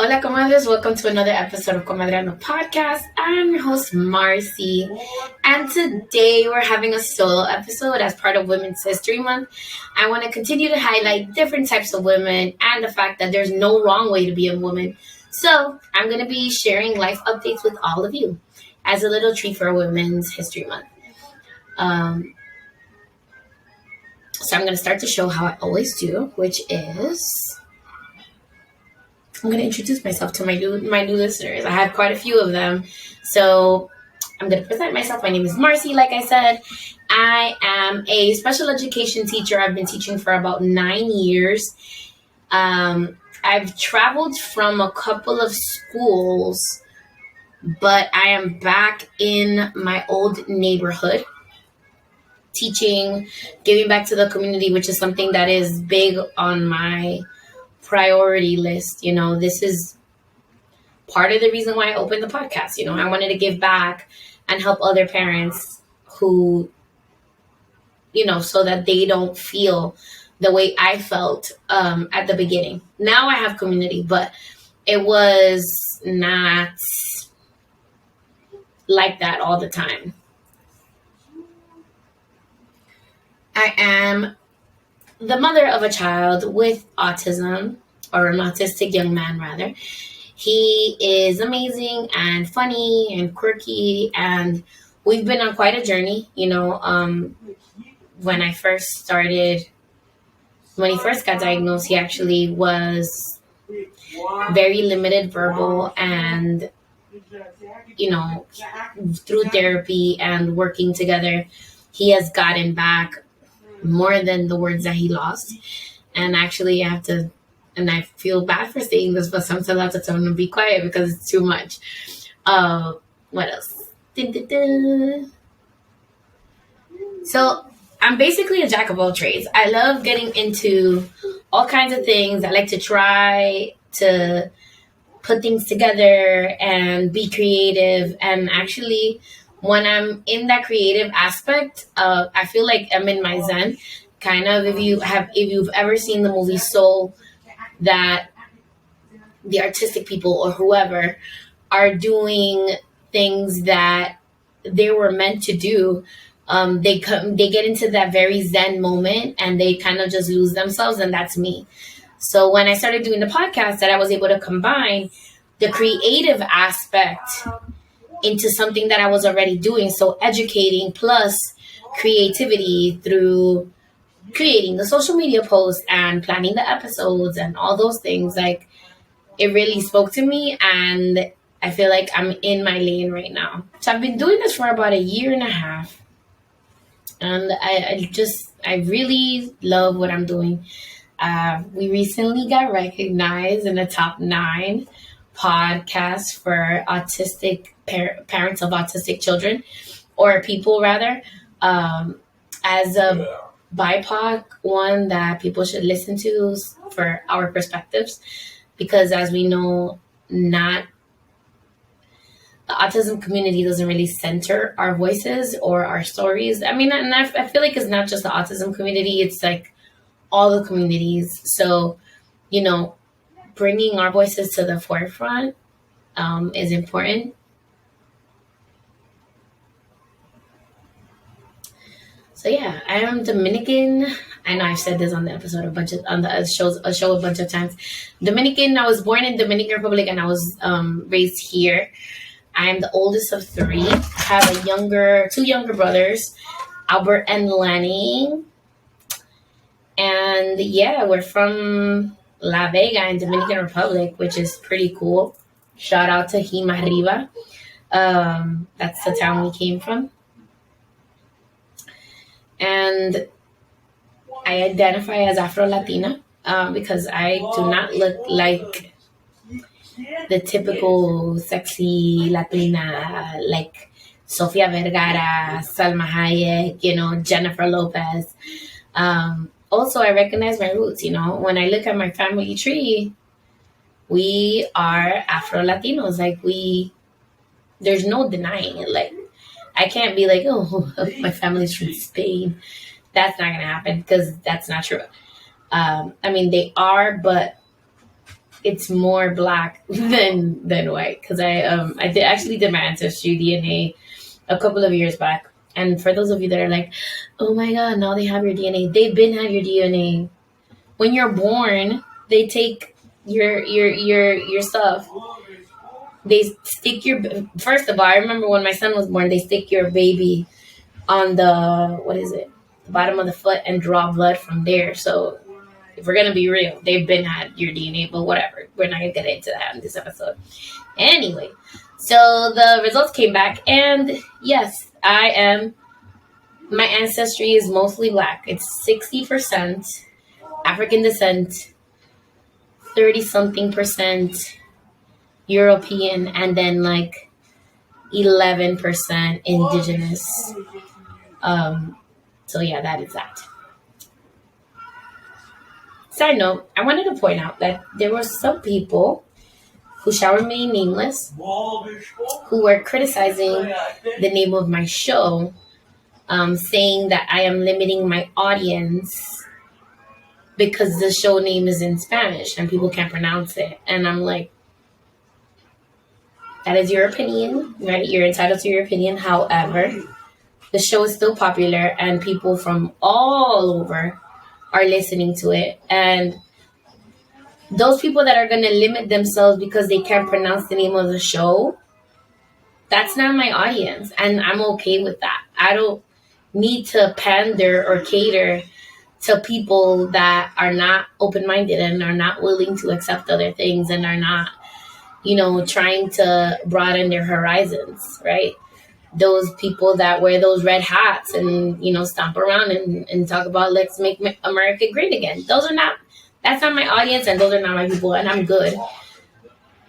Hola Comadres, welcome to another episode of Comadreando podcast. I'm your host Marcy, and today we're having a solo episode as part of Women's History Month. I want to continue to highlight different types of women and the fact that there's no wrong way to be a woman. So I'm going to be sharing life updates with all of you as a little treat for Women's History Month. So I'm going to start the show how I always do, which is I'm going to introduce myself to my new listeners. I have quite a few of them. So I'm going to present myself. My name is Marcy, like I said. I am a special education teacher. I've been teaching for about 9 years. I've traveled from a couple of schools, but I am back in my old neighborhood teaching, giving back to the community, which is something that is big on my priority list. This is part of the reason why I opened the podcast. I wanted to give back and help other parents who, so that they don't feel the way I felt at the beginning. Now I have community, but it was not like that all the time. I am the mother of a child with autism, or an autistic young man, rather. He is amazing and funny and quirky, and we've been on quite a journey. When he first got diagnosed, he actually was very limited verbal, and, through therapy and working together, he has gotten back more than the words that he lost. And actually I feel bad for saying this, but sometimes I have to tell him to be quiet because it's too much. What else? So I'm basically a jack of all trades. I love getting into all kinds of things. I like to try to put things together and be creative. And actually, when I'm in that creative aspect, I feel like I'm in my zen. Kind of, if you've ever seen the movie Soul, that the artistic people or whoever are doing things that they were meant to do, they get into that very zen moment and they kind of just lose themselves, and that's me. So when I started doing the podcast, that I was able to combine the creative aspect into something that I was already doing. So educating plus creativity through creating the social media posts and planning the episodes and all those things. Like, it really spoke to me, and I feel like I'm in my lane right now. So I've been doing this for about 1.5 years, and I really love what I'm doing. We recently got recognized in the top 9 podcasts for autistic parents of autistic children, or people rather, as a BIPOC one that people should listen to for our perspectives, because as we know, the autism community doesn't really center our voices or our stories. I mean, and I feel like it's not just the autism community, it's like all the communities. So, bringing our voices to the forefront is important. So yeah, I am Dominican. I know I've said this on the episode on the show a bunch of times. Dominican. I was born in Dominican Republic and I was raised here. I am the oldest of 3. I have 2 younger brothers, Albert and Lenny. And yeah, we're from La Vega in Dominican Republic, which is pretty cool. Shout out to Hima Riva. That's the town we came from. And I identify as Afro-Latina because I do not look like the typical sexy Latina, like Sofia Vergara, Salma Hayek, Jennifer Lopez. Also, I recognize my roots. When I look at my family tree, we are Afro-Latinos. Like, there's no denying it. Like, I can't be like, oh, my family's from Spain. That's not going to happen because that's not true. I mean, they are, but it's more black than white, because actually did my ancestry DNA a couple of years back. And for those of you that are like, oh my god, now they have your DNA, they've been have your DNA. When you're born, they take your stuff. They stick your, first of all, I remember when my son was born, they stick your baby on the, what is it, the bottom of the foot, and draw blood from there. So if we're gonna be real, they've been had your DNA, but whatever, we're not gonna get into that in this episode. Anyway, so the results came back, and yes, my ancestry is mostly black. It's 60% African descent, 30-something% European, and then like 11% indigenous. So yeah, that is that. Side note, I wanted to point out that there were some people who shall remain nameless who were criticizing the name of my show, saying that I am limiting my audience because the show name is in Spanish and people can't pronounce it. And I'm like, that is your opinion, right? You're entitled to your opinion. However, the show is still popular and people from all over are listening to it. And those people that are going to limit themselves because they can't pronounce the name of the show, that's not my audience. And I'm okay with that. I don't need to pander or cater to people that are not open-minded and are not willing to accept other things and are not, trying to broaden their horizons, right? Those people that wear those red hats and, stomp around and talk about let's make America great again. That's not my audience, and those are not my people, and I'm good.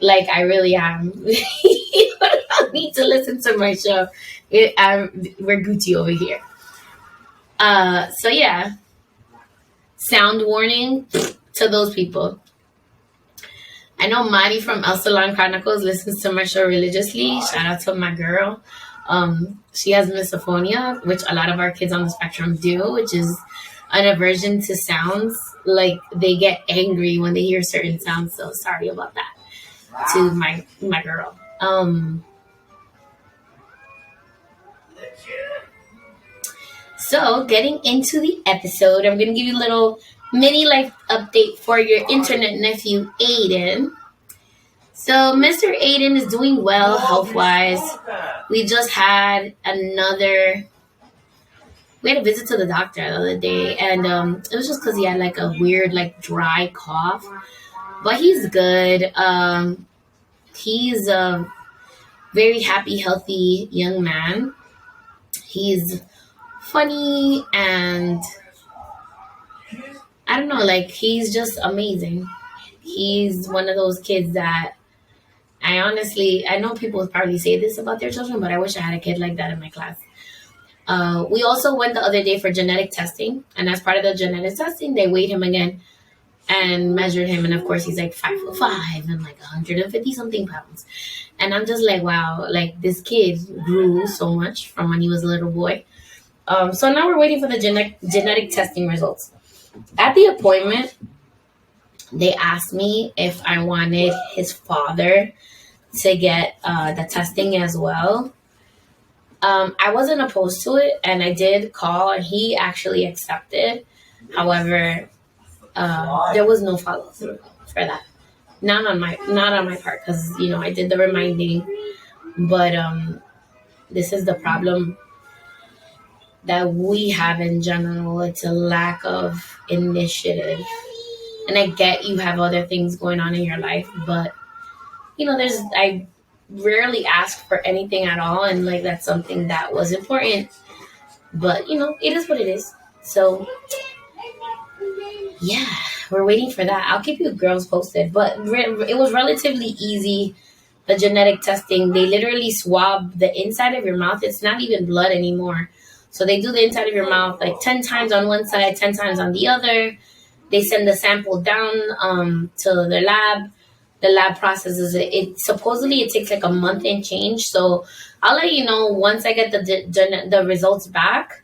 Like, I really am. You don't need to listen to my show. We're Gucci over here. So yeah. Sound warning to those people. I know Mari from El Salon Chronicles listens to my show religiously. Shout out to my girl. She has misophonia, which a lot of our kids on the spectrum do, which is an aversion to sounds. Like, they get angry when they hear certain sounds. So sorry about that to my girl. So getting into the episode, I'm going to give you a little mini life update for your internet nephew, Aiden. So Mr. Aiden is doing well health-wise. We just had a visit to the doctor the other day, and it was just because he had like a weird, like, dry cough. But he's good. He's a very happy, healthy young man. He's funny, and I don't know, like, he's just amazing. He's one of those kids that I know people probably say this about their children, but I wish I had a kid like that in my class. We also went the other day for genetic testing, and as part of the genetic testing, they weighed him again and measured him, and of course he's like 5'5" and like 150 something pounds. And I'm just like, wow, like, this kid grew so much from when he was a little boy. So now we're waiting for the genetic testing results. At the appointment, they asked me if I wanted his father to get the testing as well. I wasn't opposed to it, and I did call, and he actually accepted. However, there was no follow through for that. Not on my part, because I did the reminding. But this is the problem that we have in general. It's a lack of initiative. And I get you have other things going on in your life, but I rarely ask for anything at all, and like, that's something that was important. But it is what it is. So yeah, we're waiting for that. I'll keep you girls posted. But it was relatively easy. The genetic testing, they literally swab the inside of your mouth. It's not even blood anymore. So they do the inside of your mouth like 10 times on one side, 10 times on the other. They send the sample down to the lab. The lab processes it. Supposedly it takes like a month and change. So I'll let you know once I get the results back,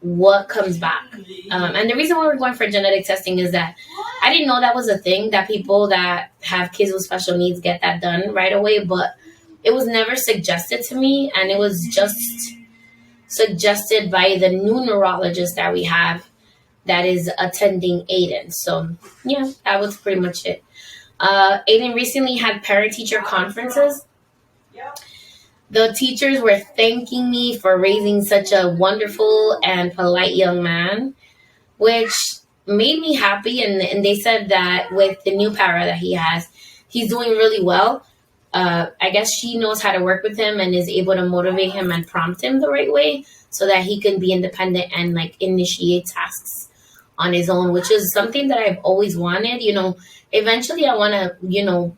what comes back. And the reason why we're going for genetic testing is that I didn't know that was a thing, that people that have kids with special needs get that done right away, but it was never suggested to me, and it was just suggested by the new neurologist that we have that is attending Aiden. So yeah, that was pretty much it. Aiden recently had parent-teacher conferences. The teachers were thanking me for raising such a wonderful and polite young man, which made me happy. And they said that with the new para that he has, he's doing really well. I guess she knows how to work with him and is able to motivate him and prompt him the right way so that he can be independent and like initiate tasks on his own, which is something that I've always wanted. Eventually I want to,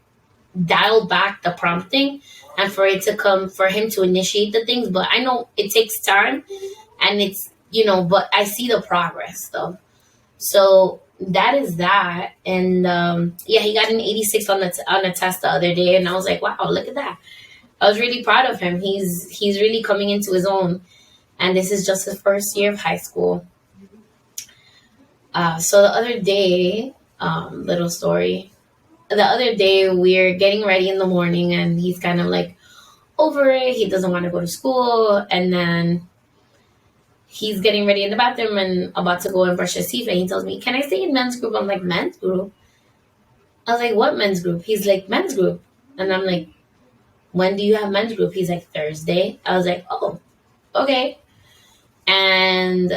dial back the prompting and for him to initiate the things. But I know it takes time, and it's, but I see the progress though. So that is that. And he got an 86 on the test the other day, and I was like, wow, look at that. I was really proud of him. He's really coming into his own, and this is just his first year of high school. So the other day, little story. The other day, we're getting ready in the morning, and he's kind of like over it. He doesn't want to go to school, and then he's getting ready in the bathroom and about to go and brush his teeth, and he tells me, can I stay in men's group? I'm like, men's group? I was like, what men's group? He's like, men's group. And I'm like, when do you have men's group? He's like, Thursday. I was like, oh, okay. And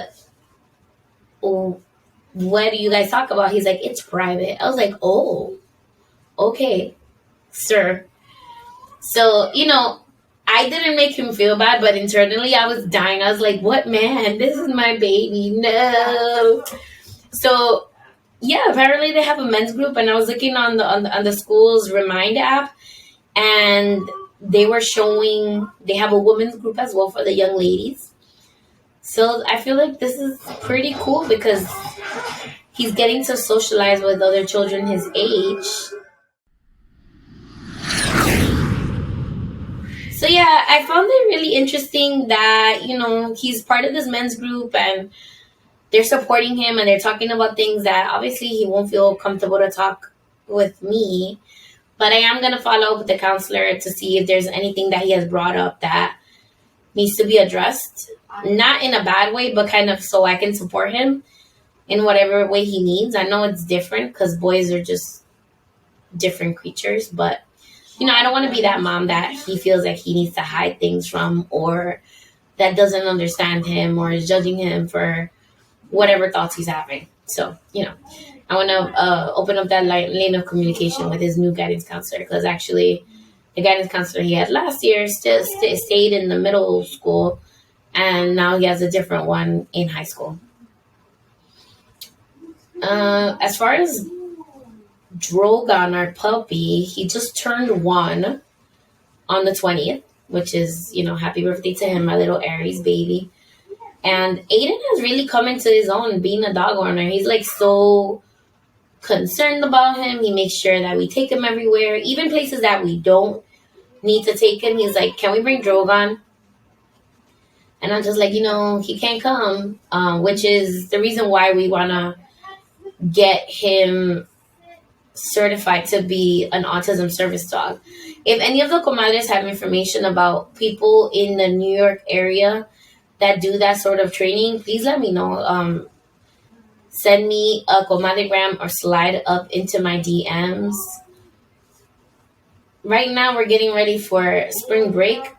what do you guys talk about? He's like, it's private. I was like, oh, okay, sir. So, I didn't make him feel bad, but internally I was dying. I was like, what, man? This is my baby. No. So, yeah, apparently they have a men's group, and I was looking on the school's Remind app, and they were showing they have a women's group as well for the young ladies. So I feel like this is pretty cool because he's getting to socialize with other children his age. So yeah, I found it really interesting that, he's part of this men's group and they're supporting him and they're talking about things that obviously he won't feel comfortable to talk with me. But I am going to follow up with the counselor to see if there's anything that he has brought up that needs to be addressed. Not in a bad way, but kind of so I can support him in whatever way he needs. I know it's different because boys are just different creatures, but I don't want to be that mom that he feels like he needs to hide things from, or that doesn't understand him or is judging him for whatever thoughts he's having. So, I want to open up that lane of communication with his new guidance counselor, because actually the guidance counselor he had last year still stayed in the middle school, and now he has a different one in high school. As far as Drogon, our puppy, he just turned 1 on the 20th, which is, happy birthday to him, my little Aries baby. And Aiden has really come into his own being a dog owner. He's like so concerned about him. He makes sure that we take him everywhere, even places that we don't need to take him. He's like, can we bring Drogon? And I'm just like, he can't come, which is the reason why we want to get him certified to be an autism service dog. If any of the comadres have information about people in the New York area that do that sort of training, please let me know. Send me a Comadre-Gram or slide up into my DMs. Right now, we're getting ready for spring break.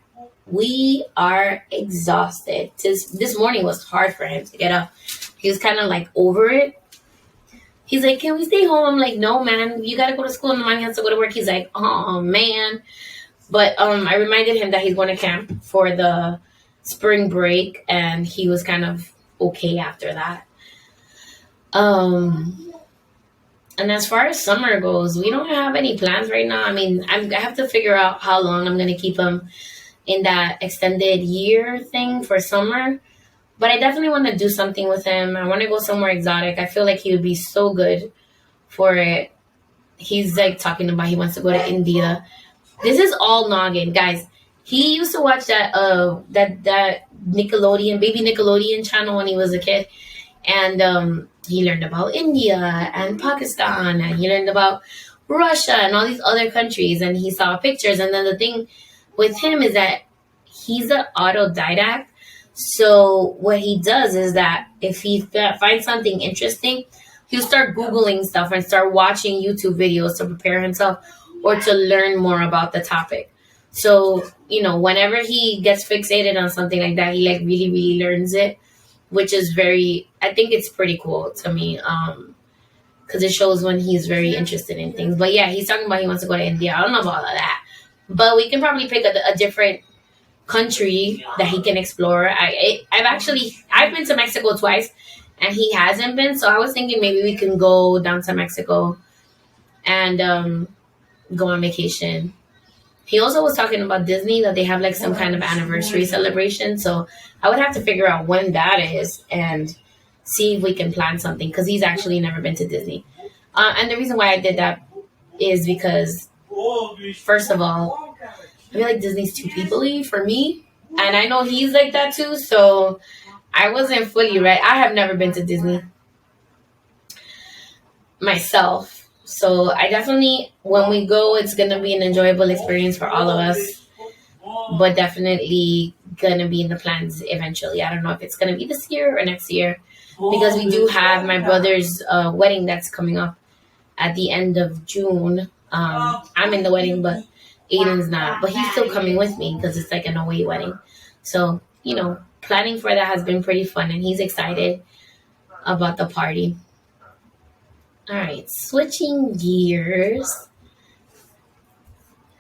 We are exhausted. This morning was hard for him to get up. He was kind of like over it. He's like, can we stay home? I'm like, no, man, you got to go to school in the morning. He has to go to work. He's like, oh, man. But I reminded him that he's going to camp for the spring break, and he was kind of okay after that. And as far as summer goes, we don't have any plans right now. I mean, I have to figure out how long I'm going to keep him in that extended year thing for summer. But I definitely want to do something with him. I want to go somewhere exotic. I feel like he would be so good for it. He's like talking about he wants to go to India. This is all noggin, guys. He used to watch that Nickelodeon, baby Nickelodeon channel when he was a kid. And he learned about India and Pakistan, and he learned about Russia and all these other countries, and he saw pictures. And then the thing with him is that he's an autodidact. So what he does is that if he finds something interesting, he'll start Googling stuff and start watching YouTube videos to prepare himself or to learn more about the topic. So, whenever he gets fixated on something like that, he like really, really learns it, which is I think it's pretty cool to me. Because it shows when he's very interested in things. But yeah, he's talking about he wants to go to India. I don't know about all of that. But we can probably pick a different country that he can explore. I've been to Mexico twice and he hasn't been. So I was thinking maybe we can go down to Mexico and go on vacation. He also was talking about Disney, that they have like some kind of anniversary celebration. So I would have to figure out when that is and see if we can plan something, because he's actually never been to Disney. And the reason why I did that is because, first of all, I feel like Disney's too people-y for me. And I know he's like that too. So I wasn't fully right. I have never been to Disney myself. So I definitely, when we go, it's going to be an enjoyable experience for all of us. But definitely going to be in the plans eventually. I don't know if it's going to be this year or next year, because we do have my brother's wedding that's coming up at the end of June. I'm in the wedding, but Aiden's not. But he's still coming with me because it's like an away wedding. So, planning for that has been pretty fun, and he's excited about the party. All right, switching gears.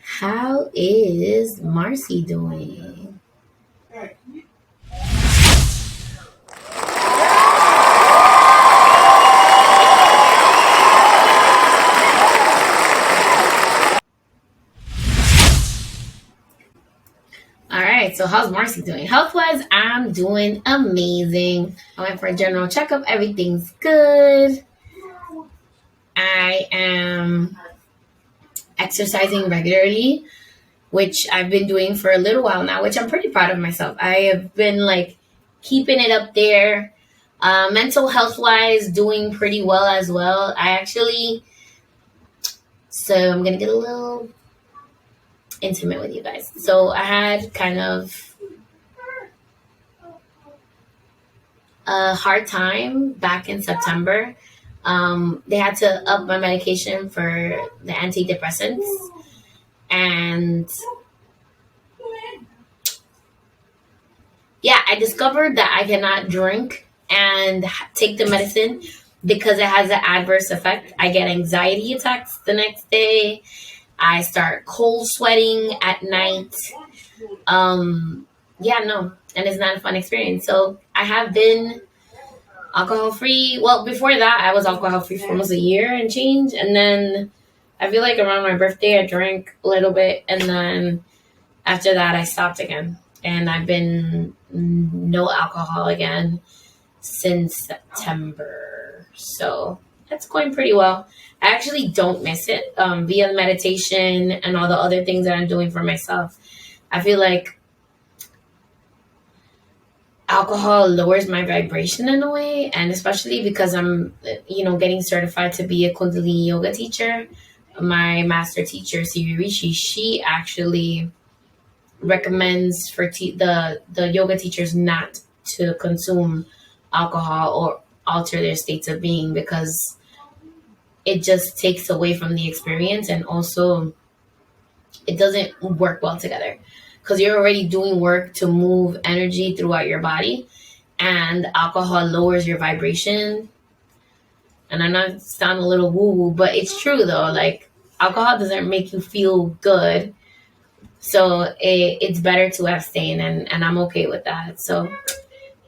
How is Marcy doing? All right, so how's Marcy doing? Health-wise, I'm doing amazing. I went for a general checkup. Everything's good. I am exercising regularly, which I've been doing for a little while now, which I'm pretty proud of myself. I have been like keeping it up there. Mental health-wise, doing pretty well as well. So I'm going to get a little intimate with you guys. So I had kind of a hard time back in September. They had to up my medication for the antidepressants. And yeah, I discovered that I cannot drink and take the medicine because it has an adverse effect. I get anxiety attacks the next day. I start cold sweating at night. And it's not a fun experience. So I have been alcohol-free. Well, before that, I was alcohol-free for almost a year and change. And then I feel like around my birthday, I drank a little bit. And then after that, I stopped again. And I've been no alcohol again since September. So that's going pretty well. I actually don't miss it via meditation and all the other things that I'm doing for myself. I feel like alcohol lowers my vibration in a way, and especially because I'm, getting certified to be a Kundalini yoga teacher. My master teacher, Siri Rishi, she actually recommends for the yoga teachers not to consume alcohol or alter their states of being, because it just takes away from the experience, and also it doesn't work well together. Because you're already doing work to move energy throughout your body, and alcohol lowers your vibration. And I know it sounds a little woo-woo, but it's true though. Like, alcohol doesn't make you feel good. So it's better to abstain, and I'm okay with that. So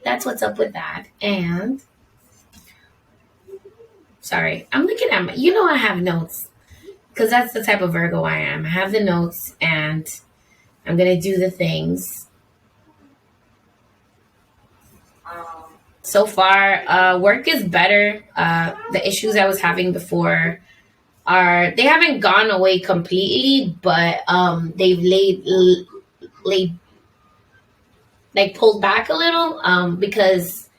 that's what's up with that. And sorry, I'm looking at I have notes, because that's the type of Virgo I am. I have the notes, and I'm going to do the things. So far, work is better. The issues I was having before they haven't gone away completely, but they've pulled back a little, because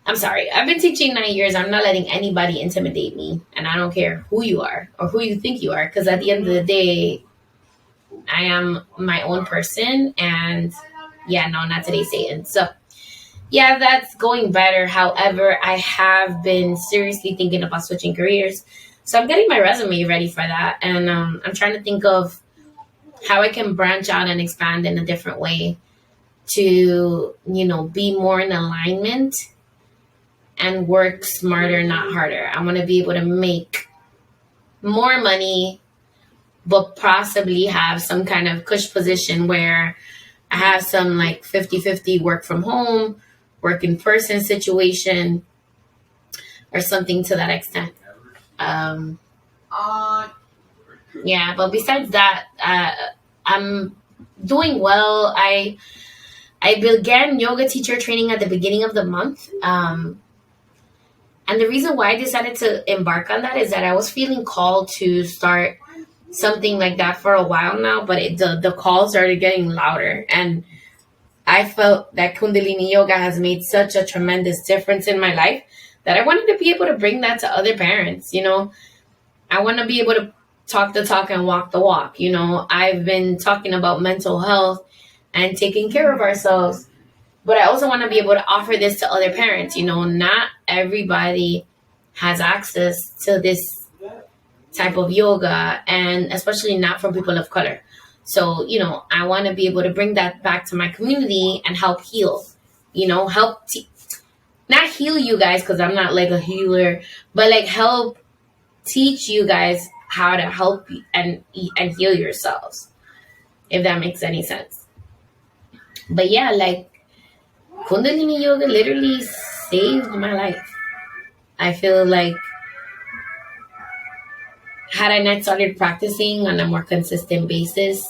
I'm sorry. I've been teaching 9 years. I'm not letting anybody intimidate me. And I don't care who you are or who you think you are. Because at the end of the day, I am my own person. And yeah, no, not today, Satan. So yeah, that's going better. However, I have been seriously thinking about switching careers. So I'm getting my resume ready for that. And I'm trying to think of how I can branch out and expand in a different way to, be more in alignment and work smarter, not harder. I want to be able to make more money, but possibly have some kind of cush position where I have some like 50-50 work from home, work in person situation, or something to that extent. Yeah, but besides that, I'm doing well. I began yoga teacher training at the beginning of the month. And the reason why I decided to embark on that is that I was feeling called to start something like that for a while now, but the calls started getting louder. And I felt that Kundalini Yoga has made such a tremendous difference in my life that I wanted to be able to bring that to other parents. I want to be able to talk the talk and walk the walk. I've been talking about mental health and taking care of ourselves, but I also want to be able to offer this to other parents. Not everybody has access to this type of yoga, and especially not from people of color. So, I want to be able to bring that back to my community and help heal, not heal you guys, because I'm not like a healer, but like help teach you guys how to help you and heal yourselves, if that makes any sense. But yeah, like Kundalini Yoga literally saved my life. I feel like had I not started practicing on a more consistent basis,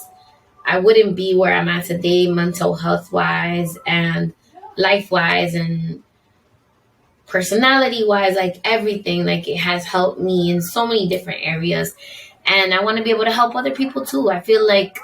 I wouldn't be where I'm at today, mental health wise and life wise and personality wise, like everything. Like it has helped me in so many different areas. And I want to be able to help other people too. I feel like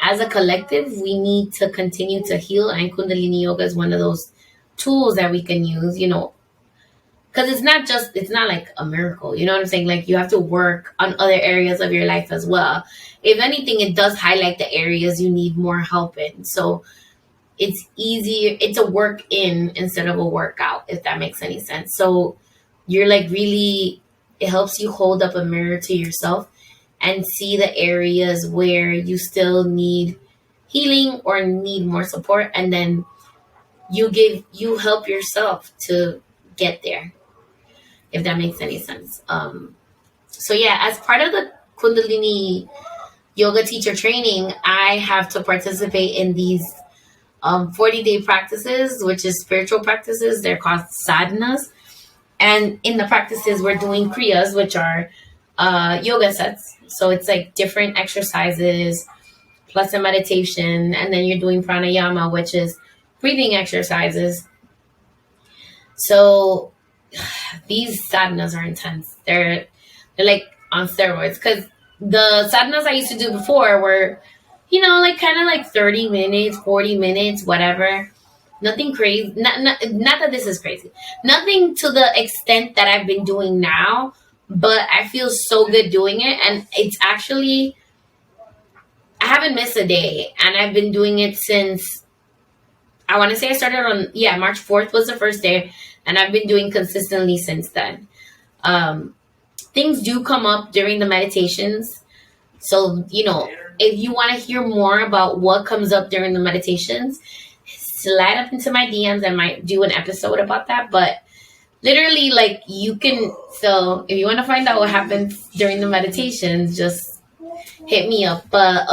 as a collective, we need to continue to heal, and Kundalini Yoga is one of those tools that we can use, because it's not like a miracle, you know what I'm saying? Like you have to work on other areas of your life as well. If anything, it does highlight the areas you need more help in. So it's easier, it's a work in instead of a workout, if that makes any sense. So you're like really, it helps you hold up a mirror to yourself and see the areas where you still need healing or need more support. And then you help yourself to get there, if that makes any sense. So yeah, as part of the Kundalini Yoga teacher training, I have to participate in these 40-day practices, which is spiritual practices. They're called sadhanas. And in the practices, we're doing kriyas, which are yoga sets. So it's like different exercises plus a meditation. And then you're doing pranayama, which is breathing exercises. So these sadhanas are intense. They're like on steroids, because the sadhanas I used to do before were, like kind of like 30 minutes, 40 minutes, whatever. Nothing crazy. Not that this is crazy. Nothing to the extent that I've been doing now, but I feel so good doing it. And it's actually, I haven't missed a day, and I've been doing it since, I want to say I started on, March 4th was the first day, and I've been doing consistently since then. Things do come up during the meditations. So, if you want to hear more about what comes up during the meditations, slide up into my DMs. I might do an episode about that. But literally, like, so if you want to find out what happens during the meditations, just hit me up. But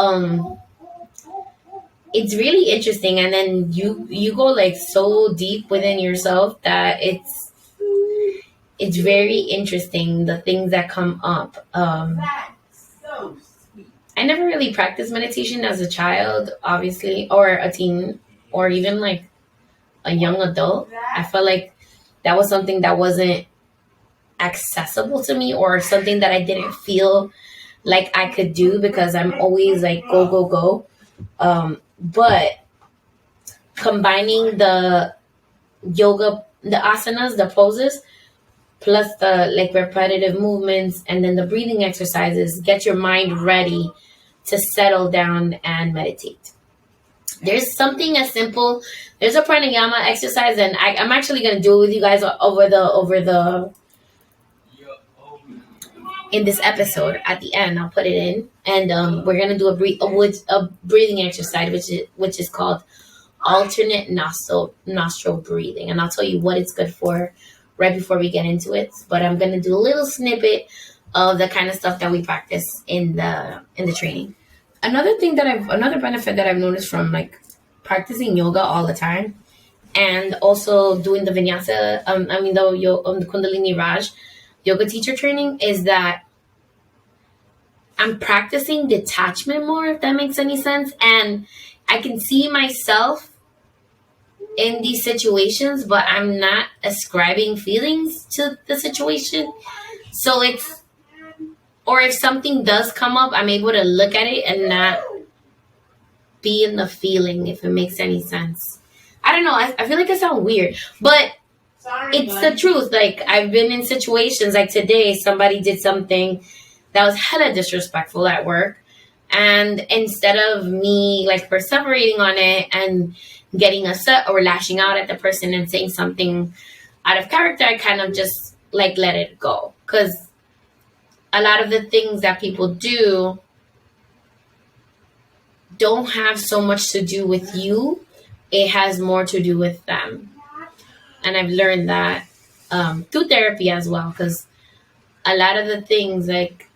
it's really interesting. And then you go like so deep within yourself that it's very interesting, the things that come up. I never really practiced meditation as a child, obviously, or a teen, or even like a young adult. I felt like that was something that wasn't accessible to me, or something that I didn't feel like I could do, because I'm always like go, go, go. But combining the yoga the asanas, the poses, plus the like repetitive movements, and then the breathing exercises get your mind ready to settle down and meditate. There's something as simple. There's a pranayama exercise, and I'm actually gonna do it with you guys over the in this episode. At the end, I'll put it in, and we're gonna do a breathing exercise, which is called alternate nostril breathing, and I'll tell you what it's good for right before we get into it. But I'm gonna do a little snippet of the kind of stuff that we practice in the training. Another benefit that I've noticed from like practicing yoga all the time, and also doing the vinyasa, the Kundalini Raj yoga teacher training, is that I'm practicing detachment more, if that makes any sense. And I can see myself in these situations, but I'm not ascribing feelings to the situation. So or if something does come up, I'm able to look at it and not be in the feeling, if it makes any sense. I don't know. I feel like I sound weird, but it's the truth. Like, I've been in situations like today, somebody did something that was hella disrespectful at work. And instead of me like perseverating on it and getting upset or lashing out at the person and saying something out of character, I kind of just like let it go. Because a lot of the things that people do don't have so much to do with you. It has more to do with them. And I've learned that through therapy as well. Because a lot of the things, like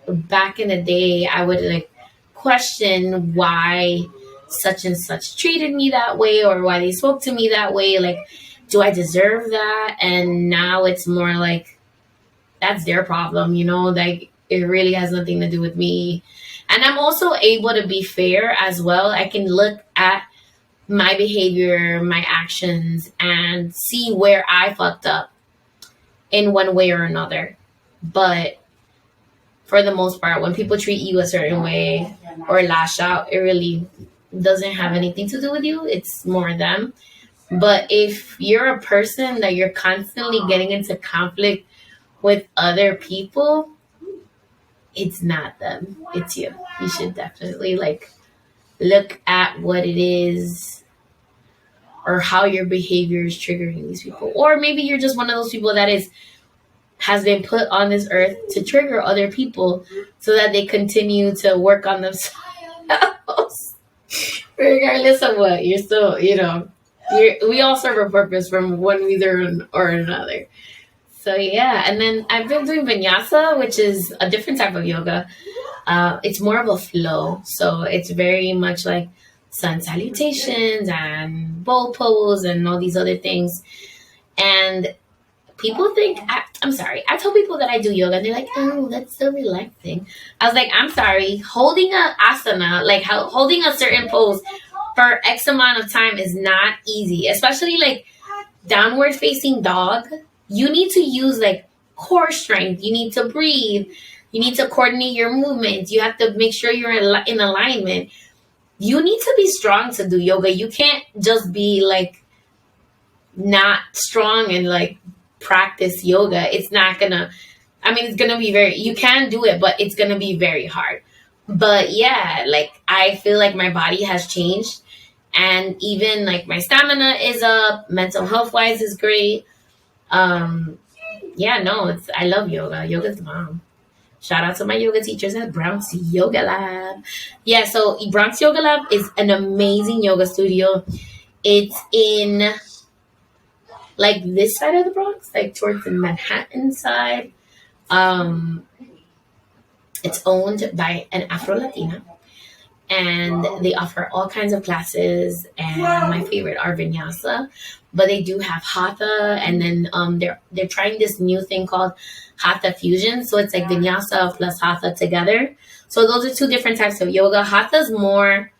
back in the day, I would like question why such and such treated me that way, or why they spoke to me that way. Like, do I deserve that? And now it's more like, that's their problem, like it really has nothing to do with me. And I'm also able to be fair as well. I can look at my behavior, my actions, and see where I fucked up in one way or another. But for the most part, when people treat you a certain way or lash out, it really doesn't have anything to do with you. It's more them. But if you're a person that you're constantly getting into conflict with other people, it's not them, it's you. You should definitely like look at what it is or how your behavior is triggering these people. Or maybe you're just one of those people that has been put on this earth to trigger other people so that they continue to work on themselves. Regardless of what, you're still, we all serve a purpose from one reason or another. So yeah, and then I've been doing vinyasa, which is a different type of yoga. It's more of a flow. So it's very much like sun salutations and bowl pose and all these other things. And people think, I'm sorry, I tell people that I do yoga and they're like, oh, that's so relaxing. I was like, I'm sorry, holding a asana, like holding a certain pose for X amount of time is not easy, especially like downward facing dog. You need to use like core strength. You need to breathe. You need to coordinate your movements. You have to make sure you're in alignment. You need to be strong to do yoga. You can't just be like not strong and like practice yoga. It's not gonna, it's gonna be you can do it, but it's gonna be very hard. But yeah, like I feel like my body has changed, and even like my stamina is up. Mental health wise is great. I love yoga. Yoga's the mom. Shout out to my yoga teachers at Bronx Yoga Lab. Yeah, so Bronx Yoga Lab is an amazing yoga studio. It's in like this side of the Bronx, like towards the Manhattan side. It's owned by an Afro-Latina, and they offer all kinds of classes, and my favorite are vinyasa, but they do have hatha, and then they're trying this new thing called hatha fusion. So it's like vinyasa plus hatha together. So those are two different types of yoga. Hatha's more,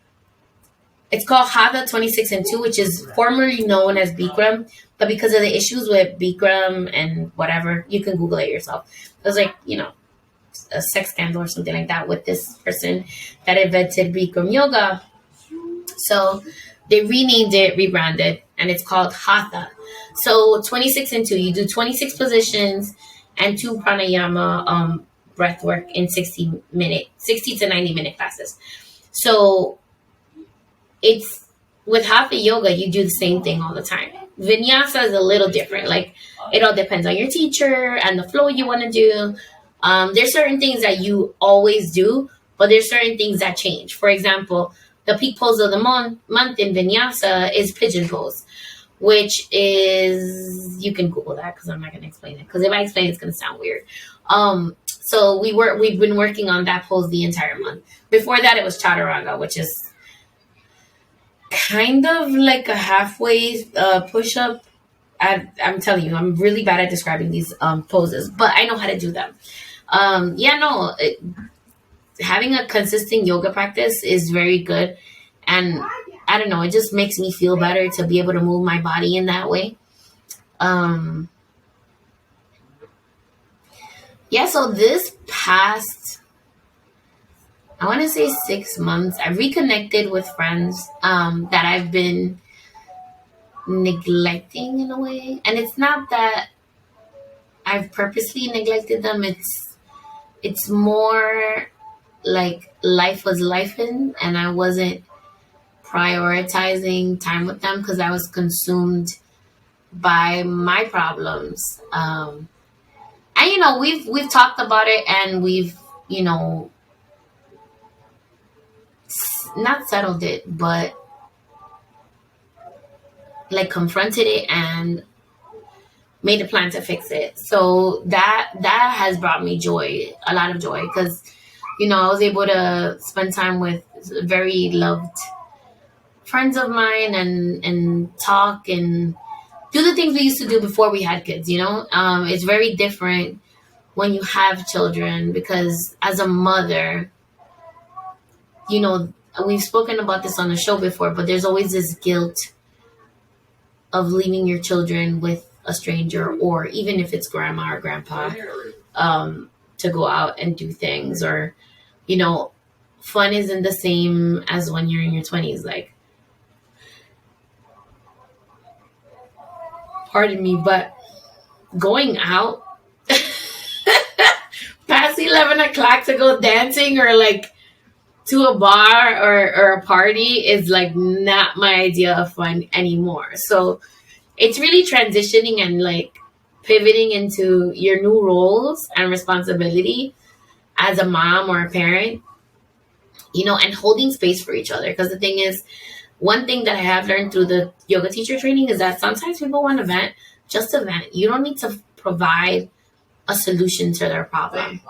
it's called Hatha 26 and 2, which is formerly known as Bikram, but because of the issues with Bikram and whatever, you can Google it yourself. It was like, a sex scandal or something like that with this person that invented Bikram yoga. So they renamed it, rebranded, and it's called Hatha. So 26 and 2, you do 26 positions and 2 pranayama breath work in 60 to 90-minute classes. So it's with Hatha yoga, you do the same thing all the time. Vinyasa is a little different. Like, it all depends on your teacher and the flow you want to do. There's certain things that you always do, but there's certain things that change. For example, the peak pose of the month in Vinyasa is pigeon pose, which is, you can Google that because I'm not going to explain it. Because if I explain it, it's going to sound weird. So we've been working on that pose the entire month. Before that, it was Chaturanga, which is kind of like a halfway push-up. I'm telling you, I'm really bad at describing these poses, but I know how to do them. Having a consistent yoga practice is very good. And I don't know, it just makes me feel better to be able to move my body in that way. So this past, I want to say 6 months, I reconnected with friends that I've been neglecting in a way. And it's not that I've purposely neglected them. It's more like life was lifing and I wasn't prioritizing time with them because I was consumed by my problems. And we've talked about it, and we've not settled it, but like confronted it and made a plan to fix it. So that has brought me a lot of joy, because I was able to spend time with very loved friends of mine and talk and do the things we used to do before we had kids. It's very different when you have children, because as a mother, we've spoken about this on the show before, but there's always this guilt of leaving your children with a stranger, or even if it's grandma or grandpa, to go out and do things, or fun isn't the same as when you're in your 20s. Like, pardon me, but going out past 11 o'clock to go dancing or like to a bar or a party is like not my idea of fun anymore. So it's really transitioning and like pivoting into your new roles and responsibility as a mom or a parent, and holding space for each other. Because the thing is, one thing that I have learned through the yoga teacher training is that sometimes people want to vent, just to vent. You don't need to provide a solution to their problem.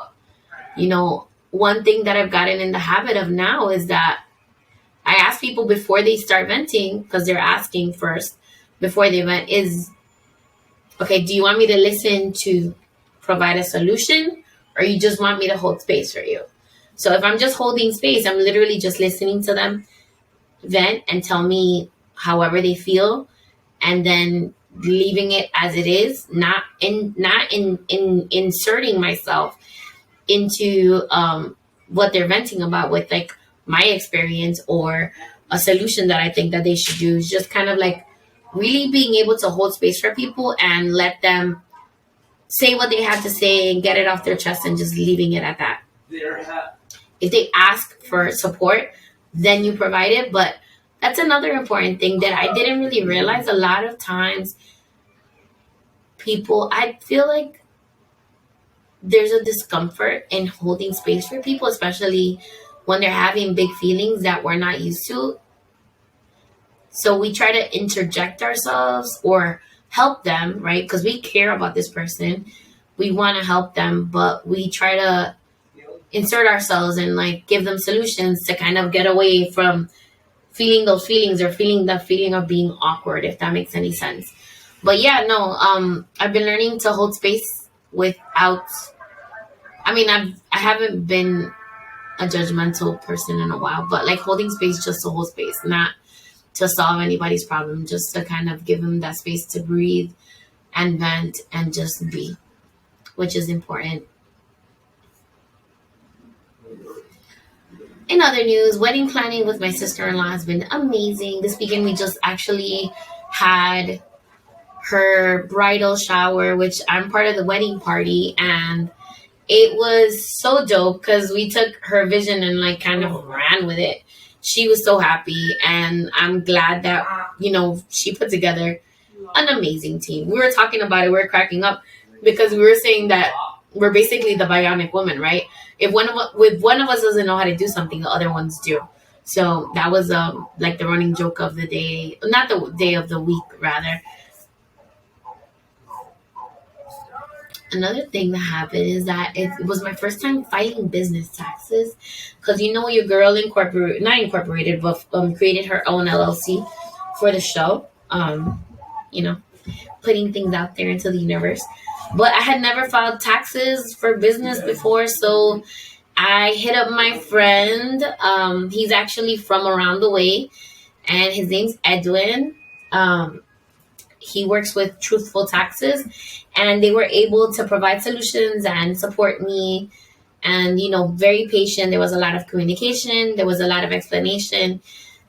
One thing that I've gotten in the habit of now is that I ask people before they start venting, because they're asking first before they vent, is, okay, do you want me to listen to provide a solution, or you just want me to hold space for you? So if I'm just holding space, I'm literally just listening to them vent and tell me however they feel, and then leaving it as it is, not inserting myself into what they're venting about with like my experience or a solution that I think that they should do. Is just kind of like really being able to hold space for people and let them say what they have to say and get it off their chest, and just leaving it at that. If they ask for support, then you provide it. But that's another important thing that I didn't really realize. A lot of times I feel like there's a discomfort in holding space for people, especially when they're having big feelings that we're not used to. So we try to interject ourselves or help them, right? Because we care about this person. We want to help them, but we try to insert ourselves and like give them solutions to kind of get away from feeling those feelings, or feeling the feeling of being awkward, if that makes any sense. But I've been learning to hold space without, I haven't been a judgmental person in a while, but like holding space just to hold space, not to solve anybody's problem, just to kind of give them that space to breathe and vent and just be, which is important. In other news, wedding planning with my sister-in-law has been amazing. This weekend we just actually had her bridal shower, which I'm part of the wedding party, and it was so dope because we took her vision and like kind of ran with it. She was so happy, and I'm glad that, she put together an amazing team. We were talking about it, we were cracking up because we were saying that we're basically the bionic woman, right? If one of us doesn't know how to do something, the other ones do. So that was like the running joke of the day, not the day of the week, rather. Another thing that happened is that it was my first time filing business taxes because your girl not incorporated, but created her own LLC for the show. Putting things out there into the universe. But I had never filed taxes for business before, so I hit up my friend. He's actually from around the way, and his name's Edwin. He works with Truthful Taxes, and they were able to provide solutions and support me. And, very patient. There was a lot of communication. There was a lot of explanation.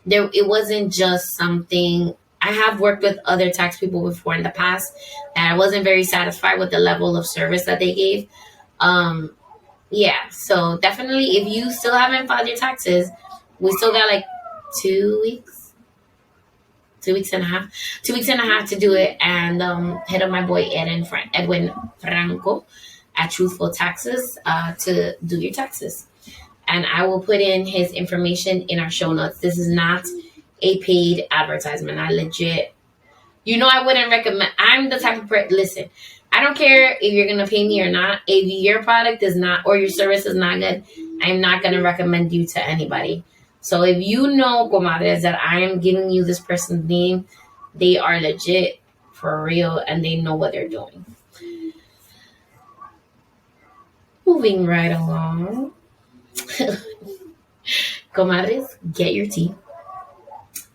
It wasn't just something. I have worked with other tax people before in the past, and I wasn't very satisfied with the level of service that they gave. So definitely, if you still haven't filed your taxes, we still got like 2 weeks. 2 weeks and a half to do it, and hit up my boy Edwin Franco at Truthful Taxes to do your taxes. And I will put in his information in our show notes. This is not a paid advertisement. I legit, I wouldn't recommend. I'm the type of person. Listen, I don't care if you're gonna pay me or not. If your product is not, or your service is not good, I'm not gonna recommend you to anybody. So if comadres, that I am giving you this person's name, they are legit, for real, and they know what they're doing. Moving right along. Comadres, get your tea.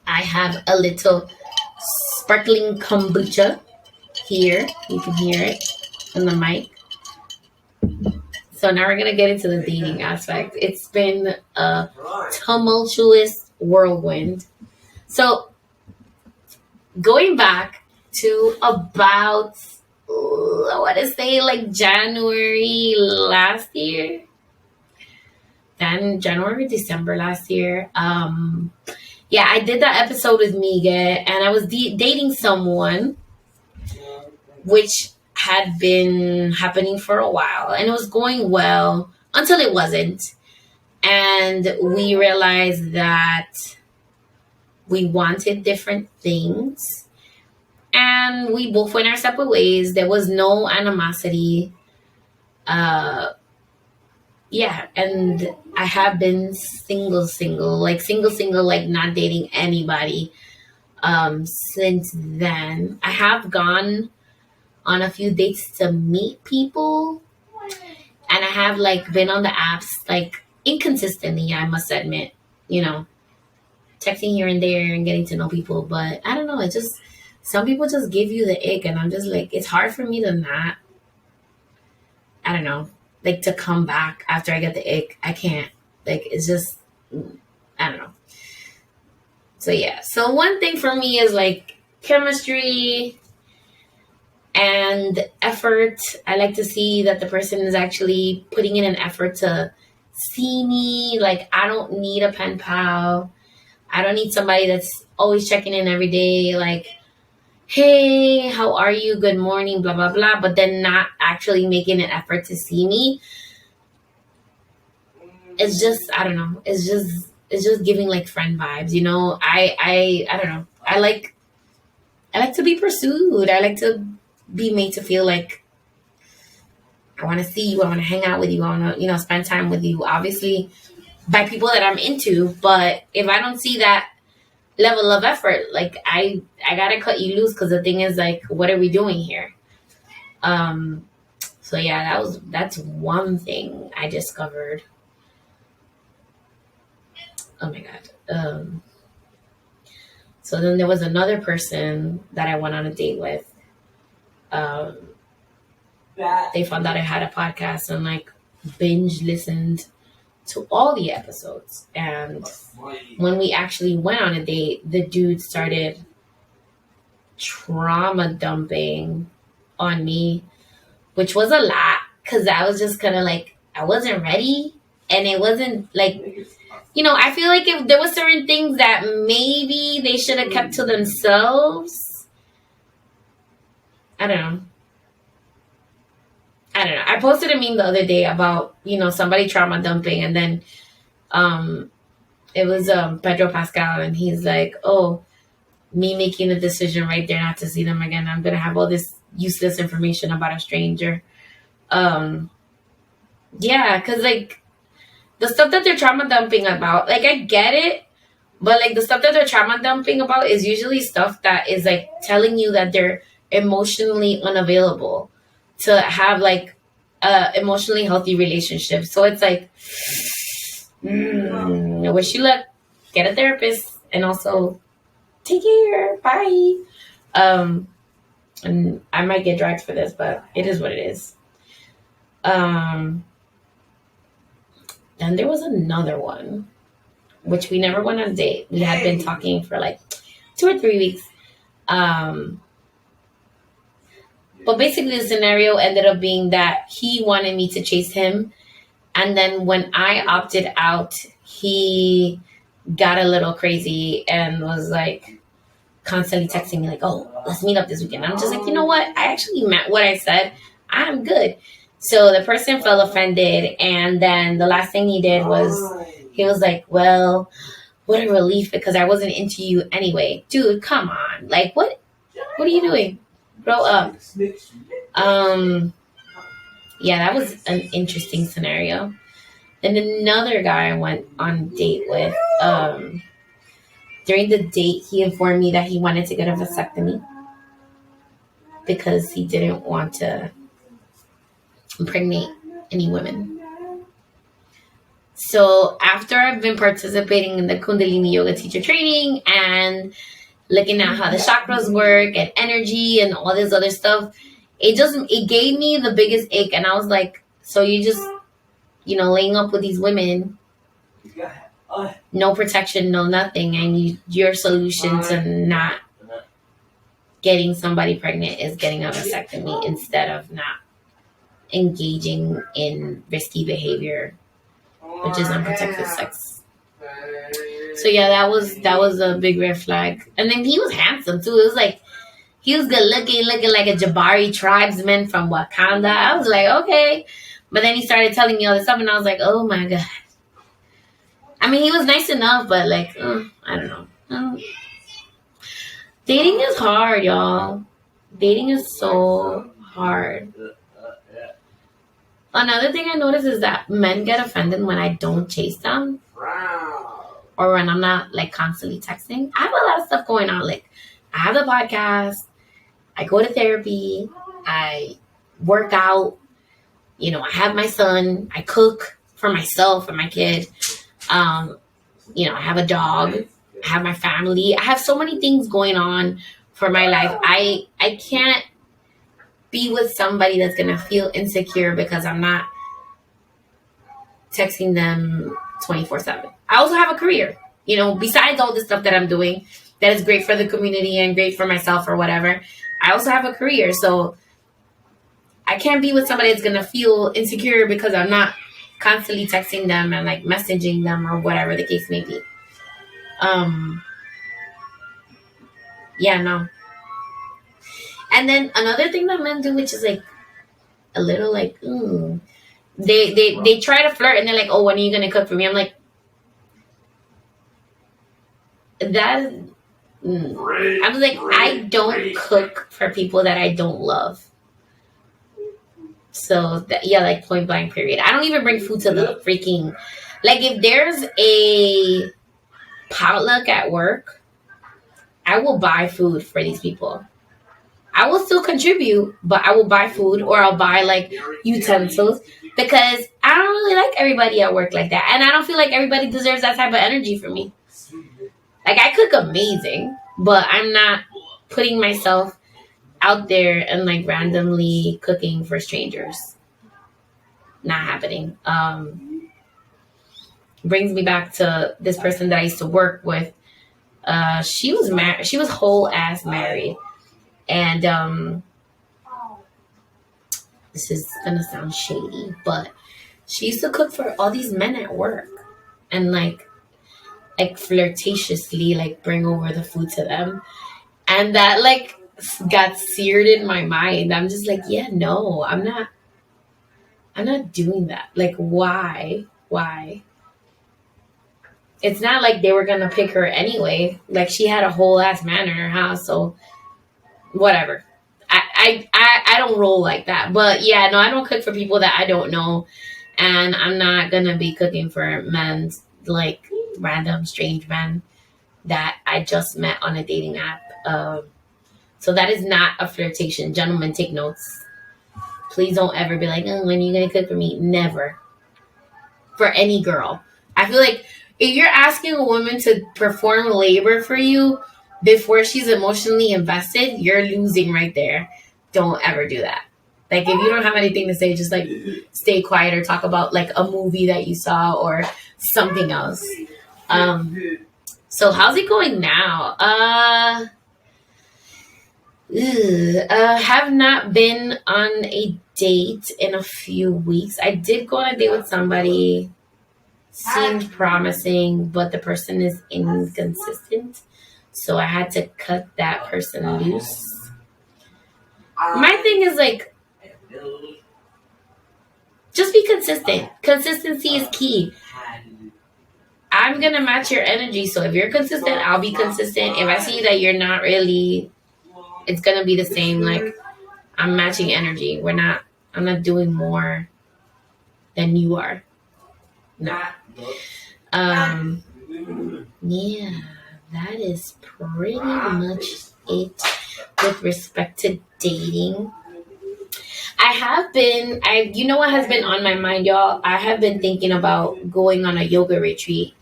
I have a little sparkling kombucha here. You can hear it on the mic. So now we're going to get into the dating aspect. It's been a tumultuous whirlwind. So going back to about, I want to say like January last year. Then December last year. I did that episode with Miguel, and I was dating someone, which had been happening for a while, and it was going well until it wasn't. And we realized that we wanted different things, and we both went our separate ways. There was no animosity. And I have been single, like not dating anybody since then. I have gone on a few dates to meet people, and I have like been on the apps like inconsistently, I must admit, texting here and there and getting to know people. But I don't know, some people just give you the ick, and I'm just like, it's hard for me to not, I don't know, like to come back after I get the ick. I can't, like, it's just, I don't know. So one thing for me is like chemistry and effort. I like to see that the person is actually putting in an effort to see me. Like, I don't need a pen pal. I don't need somebody that's always checking in every day. Like, hey, how are you? Good morning, blah, blah, blah. But then not actually making an effort to see me. It's just, I don't know. It's just giving like friend vibes, I don't know. I like to be pursued. I like to be made to feel like I want to see you. I want to hang out with you. I want to, spend time with you, obviously by people that I'm into. But if I don't see that level of effort, like I gotta cut you loose, because the thing is, like, what are we doing here? That's one thing I discovered. Oh my god. So then there was another person that I went on a date with. They found out I had a podcast and like binge listened to all the episodes. And when we actually went on a date, the dude started trauma dumping on me, which was a lot because I was just kind of like, I wasn't ready. And it wasn't like, I feel like if there was certain things that maybe they should have kept to themselves. I don't know. I posted a meme the other day about, somebody trauma dumping, and then it was Pedro Pascal, and he's like, oh, me making the decision right there not to see them again. I'm going to have all this useless information about a stranger. Yeah, because like the stuff that they're trauma dumping about, like I get it, but like the stuff that they're trauma dumping about is usually stuff that is like telling you that they're emotionally unavailable to have like emotionally healthy relationships. So it's like, I wish you luck. Get a therapist, and also take care. Bye. And I might get dragged for this, but it is what it is. Then there was another one, which we never went on a date. We had been talking for like 2 or 3 weeks. But basically the scenario ended up being that he wanted me to chase him. And then when I opted out, he got a little crazy and was like constantly texting me like, oh, let's meet up this weekend. I'm just like, you know what? I actually meant what I said. I'm good. So the person felt offended. And then the last thing he did was, he was like, well, what a relief, because I wasn't into you anyway. Dude, come on. Like, what are you doing? Grow up. Yeah, that was an interesting scenario. And another guy I went on a date with, during the date, he informed me that he wanted to get a vasectomy because he didn't want to impregnate any women. So after I've been participating in the Kundalini yoga teacher training and looking at how the chakras work and energy and all this other stuff, it gave me the biggest ache. And I was like, so you just, laying up with these women, no protection, no nothing. And your solution to not getting somebody pregnant is getting a vasectomy instead of not engaging in risky behavior, which is unprotected sex. So yeah, that was a big red flag. And then he was handsome too. It was like he was good looking like a Jabari tribesman from Wakanda. I was like, okay. But then he started telling me all this stuff, and I was like, oh my God. I mean, he was nice enough, but like, I don't know. Dating is hard, y'all. Dating is so hard. Another thing I noticed is that men get offended when I don't chase them. Or when I'm not like constantly texting. I have a lot of stuff going on. Like I have the podcast, I go to therapy, I work out, I have my son, I cook for myself and my kid. I have a dog, I have my family. I have so many things going on for my life. I can't be with somebody that's gonna feel insecure because I'm not texting them 24/7. I also have a career, besides all the stuff that I'm doing that is great for the community and great for myself or whatever. I also have a career. So I can't be with somebody that's going to feel insecure because I'm not constantly texting them and like messaging them or whatever the case may be. Yeah, no. And then another thing that men do, which is like a little like, they try to flirt and they're like, oh, when are you going to cook for me? I'm like, that I was like, I don't cook for people that I don't love. So like point blank period. I don't even bring food to the freaking, like if there's a potluck at work, I will buy food for these people. I will still contribute, but I will buy food or I'll buy like utensils because I don't really like everybody at work like that. And I don't feel like everybody deserves that type of energy from me. Like I cook amazing, but I'm not putting myself out there and like randomly cooking for strangers. Not happening. Brings me back to this person that I used to work with. She was married. She was whole ass married. And this is gonna sound shady, but she used to cook for all these men at work and like flirtatiously like bring over the food to them. And that like got seared in my mind. I'm just like, yeah, no, I'm not doing that. Like, why? Why? It's not like they were gonna pick her anyway. Like, she had a whole ass man in her house, so whatever. I don't roll like that. But yeah, no, I don't cook for people that I don't know, and I'm not gonna be cooking for men, like random strange men that I just met on a dating app. So that is not a flirtation. Gentlemen, take notes. Please don't ever be like, oh, when are you gonna cook for me? Never. For any girl. I feel like if you're asking a woman to perform labor for you before she's emotionally invested, you're losing right there. Don't ever do that. Like, if you don't have anything to say, just like stay quiet or talk about like a movie that you saw or something else. So how's it going now? Have not been on a date in a few weeks. I did go on a date with somebody. Seemed promising, but the person is inconsistent. So I had to cut that person loose. My thing is like, just be consistent. Consistency is key. I'm going to match your energy. So if you're consistent, I'll be consistent. If I see that you're not really, it's going to be the same. Like, I'm matching energy. I'm not doing more than you are. No. Yeah, that is pretty much it with respect to dating. You know what has been on my mind, y'all? I have been thinking about going on a yoga retreat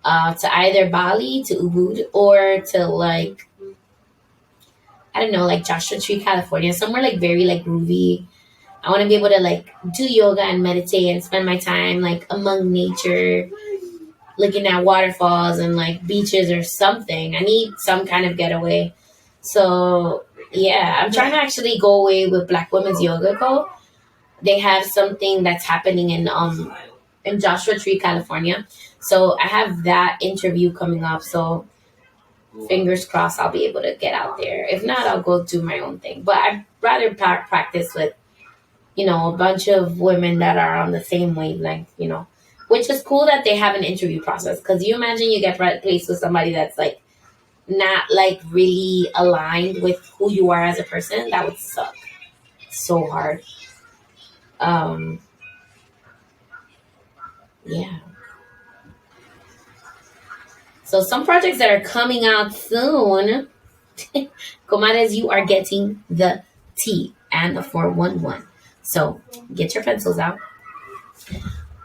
to either Bali, to Ubud, or to like, I don't know, like Joshua Tree, California, somewhere like very like groovy. I want to be able to like do yoga and meditate and spend my time like among nature, looking at waterfalls and like beaches or something. I need some kind of getaway. So yeah, I'm trying to actually go away with Black Women's Yoga Co. They have something that's happening in Joshua Tree, California. So I have that interview coming up. So fingers crossed I'll be able to get out there. If not, I'll go do my own thing. But I'd rather practice with, you know, a bunch of women that are on the same wavelength, you know, which is cool that they have an interview process. Because you imagine you get placed with somebody that's like not like really aligned with who you are as a person. That would suck so hard. Yeah. So some projects that are coming out soon. Comadres, you are getting the T and the 411. So get your pencils out.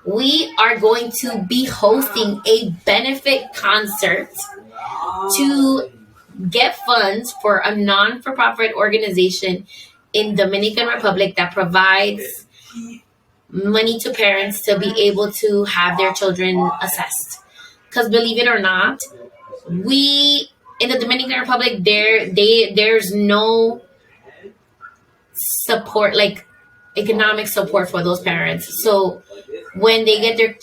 We are going to be hosting a benefit concert to get funds for a non-for-profit organization in Dominican Republic that provides money to parents to be able to have their children assessed. Because believe it or not, we in the Dominican Republic there's no support, like economic support for those parents. So when they get their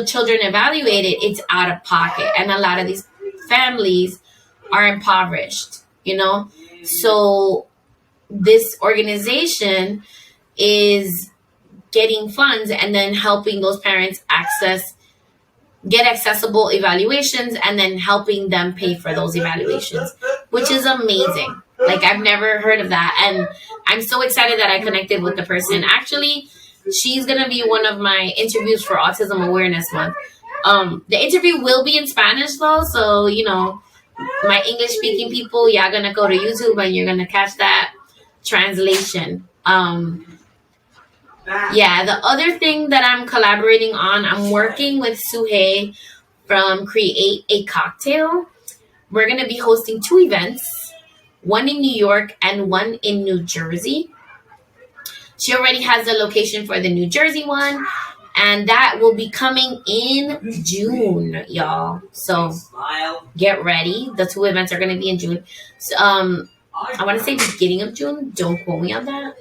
children evaluated, it's out of pocket, and a lot of these families are impoverished, you know. So this organization is getting funds and then helping those parents get accessible evaluations and then helping them pay for those evaluations, which is amazing. Like, I've never heard of that. And I'm so excited that I connected with the person. Actually, she's going to be one of my interviews for Autism Awareness Month. The interview will be in Spanish, though. So, you know, my English-speaking people, y'all going to go to YouTube and you're going to catch that translation. Yeah, the other thing that I'm collaborating on, I'm working with Suhei from Create a Cocktail. We're going to be hosting 2 events, one in New York and one in New Jersey. She already has the location for the New Jersey one, and that will be coming in June, y'all. So get ready. The 2 events are going to be in June. So, I want to say beginning of June. Don't quote me on that.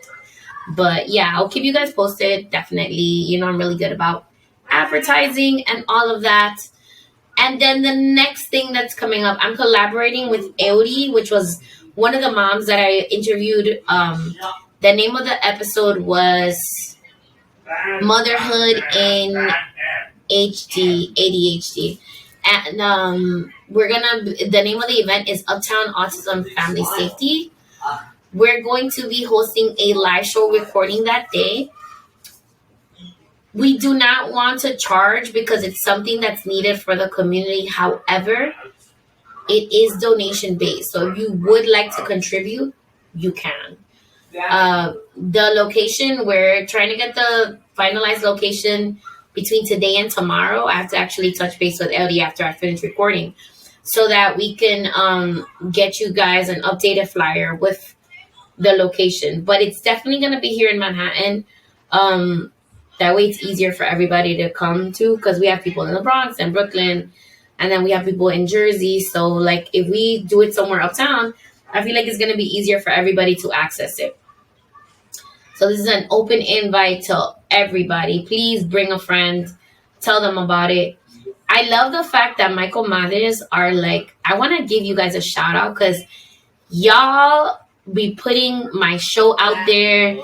But yeah, I'll keep you guys posted. Definitely. I'm really good about advertising and all of that. And then the next thing that's coming up, I'm collaborating with Eudi, which was one of the moms that I interviewed. The name of the episode was Motherhood in ADHD. And the name of the event is Uptown Autism Family Safety. We're going to be hosting a live show recording that day. We do not want to charge because it's something that's needed for the community. However, it is donation based. So if you would like to contribute, you can. The location, we're trying to get the finalized location between today and tomorrow. I have to actually touch base with Ellie after I finish recording so that we can get you guys an updated flyer with the location. But it's definitely going to be here in Manhattan. That way it's easier for everybody to come to, because we have people in the Bronx and Brooklyn, and then we have people in Jersey. So like if we do it somewhere uptown, I feel like it's going to be easier for everybody to access it. So this is an open invite to everybody. Please bring a friend. Tell them about it. I love the fact that my comadres are like, I want to give you guys a shout out because y'all be putting my show out there,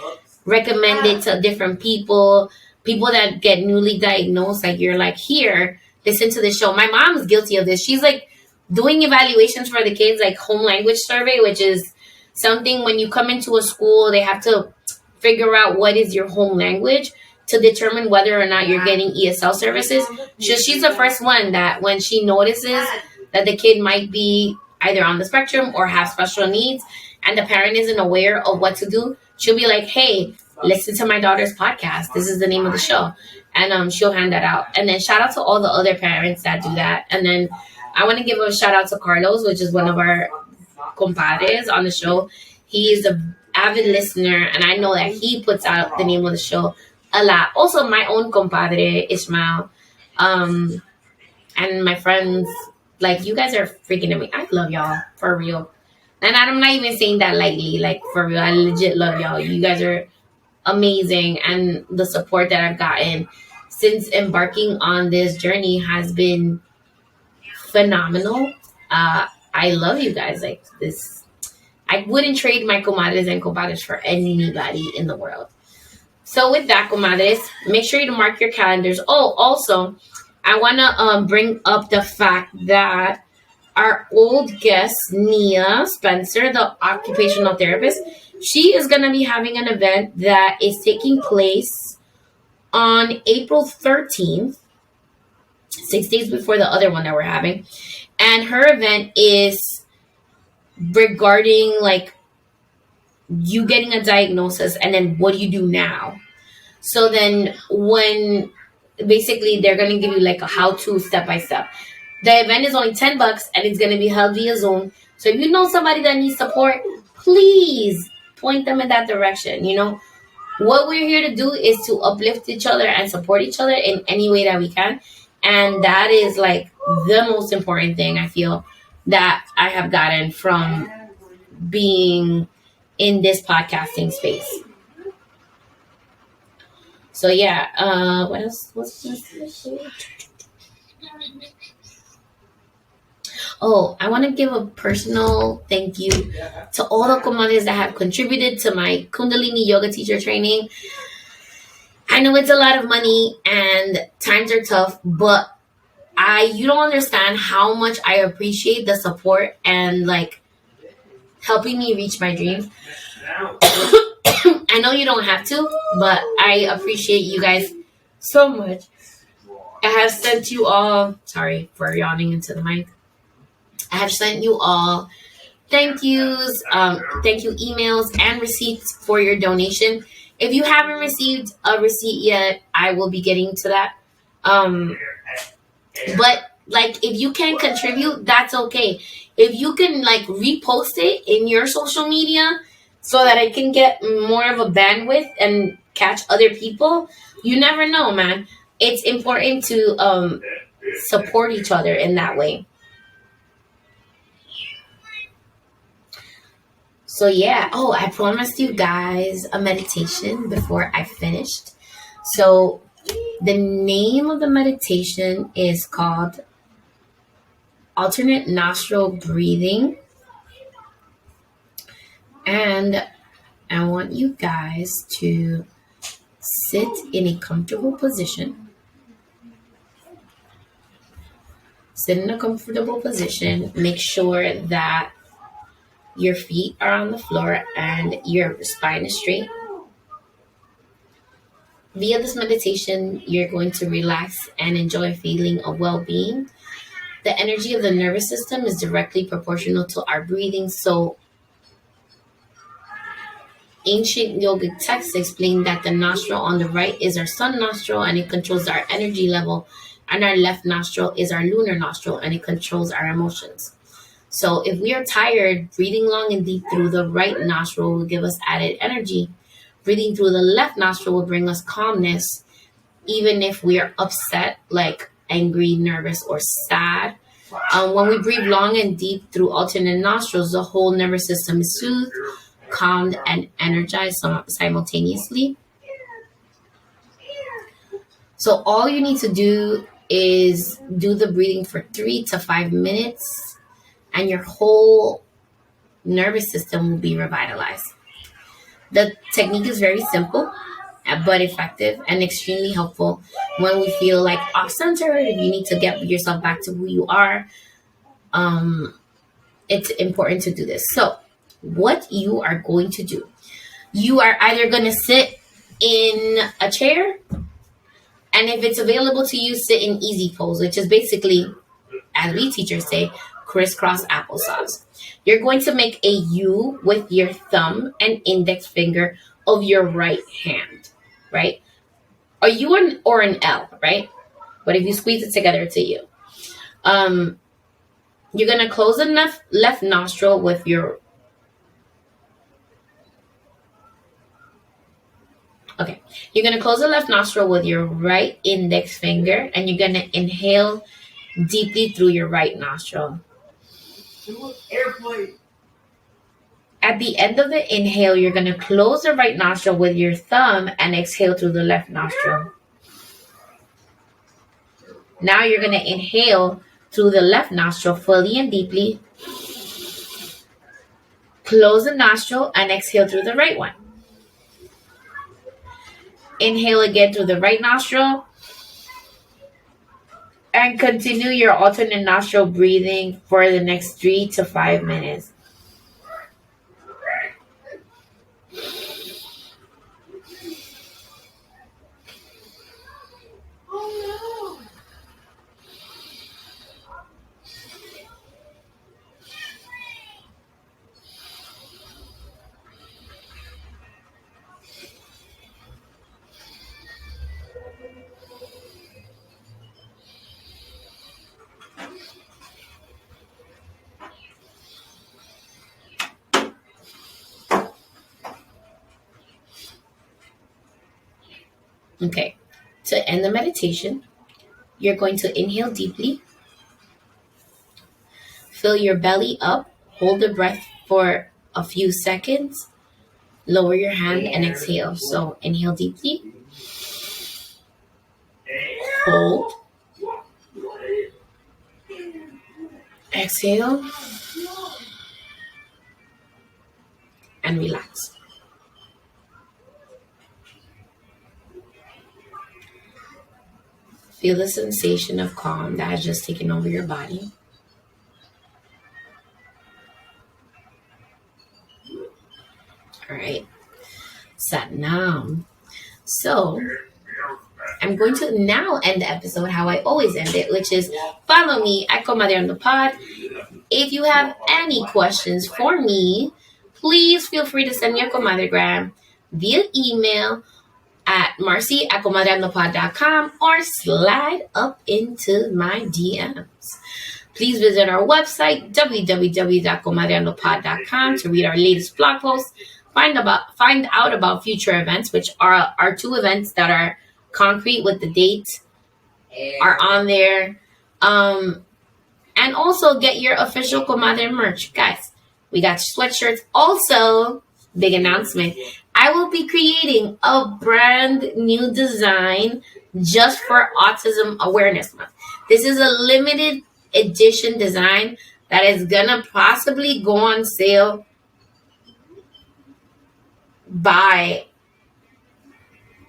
recommend it to different people that get newly diagnosed. Like you're like, here, listen to the show. My mom's guilty of this. She's like doing evaluations for the kids, like home language survey, which is something when you come into a school, they have to figure out what is your home language to determine whether or not you're getting ESL services. So she's the first one that when she notices that the kid might be either on the spectrum or have special needs and the parent isn't aware of what to do, she'll be like, hey, listen to my daughter's podcast. This is the name of the show. And she'll hand that out. And then shout out to all the other parents that do that. And then I want to give a shout out to Carlos, which is one of our compadres on the show. He is an avid listener, and I know that he puts out the name of the show a lot. Also, my own compadre, Ishmael, and my friends, like, you guys are freaking at me. I love y'all, for real. And I'm not even saying that lightly, like, for real. I legit love y'all. You guys are amazing, and the support that I've gotten since embarking on this journey has been phenomenal. I love you guys. Like, this, I wouldn't trade my comadres and compadres for anybody in the world. So with that, comadres, make sure you mark your calendars. Oh, also, I want to bring up the fact that our old guest, Nia Spencer, the occupational therapist, she is going to be having an event that is taking place on April 13th, 6 days before the other one that we're having. And her event is regarding, like, you getting a diagnosis and then what do you do now? So then when basically they're going to give you like a how-to step-by-step. The event is only $10 and it's going to be held via Zoom. So if you know somebody that needs support, please point them in that direction. You know, what we're here to do is to uplift each other and support each other in any way that we can. And that is like the most important thing I feel that I have gotten from being in this podcasting space. So yeah, what else? What's this? Oh, I want to give a personal thank you to all the comadres that have contributed to my Kundalini yoga teacher training. I know it's a lot of money and times are tough, but you don't understand how much I appreciate the support and like helping me reach my dreams. I know you don't have to, but I appreciate you guys so much. I have sent you all, sorry for yawning into the mic. I have sent you all thank yous, thank you emails and receipts for your donation. If you haven't received a receipt yet, I will be getting to that. But like, if you can contribute, that's okay. If you can like repost it in your social media so that I can get more of a bandwidth and catch other people, you never know, man. It's important to support each other in that way. So yeah, oh, I promised you guys a meditation before I finished. So the name of the meditation is called alternate nostril breathing. And I want you guys to sit in a comfortable position. Sit in a comfortable position. Make sure that your feet are on the floor and your spine is straight. Via this meditation, you're going to relax and enjoy a feeling of well-being. The energy of the nervous system is directly proportional to our breathing. So ancient yogic texts explain that the nostril on the right is our sun nostril and it controls our energy level, and our left nostril is our lunar nostril and it controls our emotions. So if we are tired, breathing long and deep through the right nostril will give us added energy. Breathing through the left nostril will bring us calmness, even if we are upset, like angry, nervous, or sad. When we breathe long and deep through alternate nostrils, the whole nervous system is soothed, calmed, and energized simultaneously. So all you need to do is do the breathing for 3 to 5 minutes, and your whole nervous system will be revitalized. The technique is very simple, but effective and extremely helpful when we feel like off-center. If you need to get yourself back to who you are, it's important to do this. So what you are going to do, you are either going to sit in a chair, and if it's available to you, sit in easy pose, which is basically, as we teachers say, crisscross applesauce. You're going to make a U with your thumb and index finger of your right hand, right? A U or an L, right? But if you squeeze it together, it's a U. You're going to close the left nostril with your... Okay. You're going to close the left nostril with your right index finger, and you're going to inhale deeply through your right nostril. Airplane. At the end of the inhale, you're going to close the right nostril with your thumb and exhale through the left nostril. Now you're going to inhale through the left nostril fully and deeply. Close the nostril and exhale through the right one. Inhale again through the right nostril. And continue your alternate nostril breathing for the next 3 to 5 minutes. Okay, to end the meditation, you're going to inhale deeply, fill your belly up, hold the breath for a few seconds, lower your hand and exhale. So inhale deeply, hold, exhale, and relax. Feel the sensation of calm that has just taken over your body. All right. Sat Nam. So I'm going to now end the episode how I always end it, which is follow me at Comadreando Pod. If you have any questions for me, please feel free to send me a Comadre-Gram via email at Marcy at Comadreandopod.com or slide up into my DMs. Please visit our website, www.comadreandopod.com, to read our latest blog posts, find out about future events, which are our 2 events that are concrete with the dates are on there. And also get your official Comadre merch. Guys, We got sweatshirts. Also, big announcement. I will be creating a brand new design just for Autism Awareness Month. This is a limited edition design that is gonna possibly go on sale by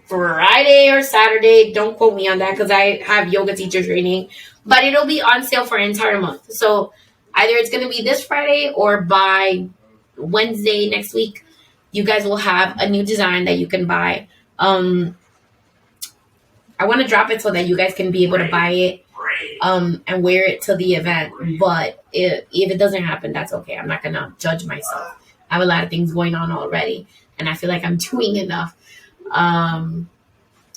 Friday or Saturday. Don't quote me on that because I have yoga teacher training, but it'll be on sale for an entire month. So either it's going to be this Friday or by Wednesday next week, you guys will have a new design that you can buy. I want to drop it so that you guys can be able to buy it and wear it to the event. But if it doesn't happen, that's okay. I'm not going to judge myself. I have a lot of things going on already, and I feel like I'm doing enough.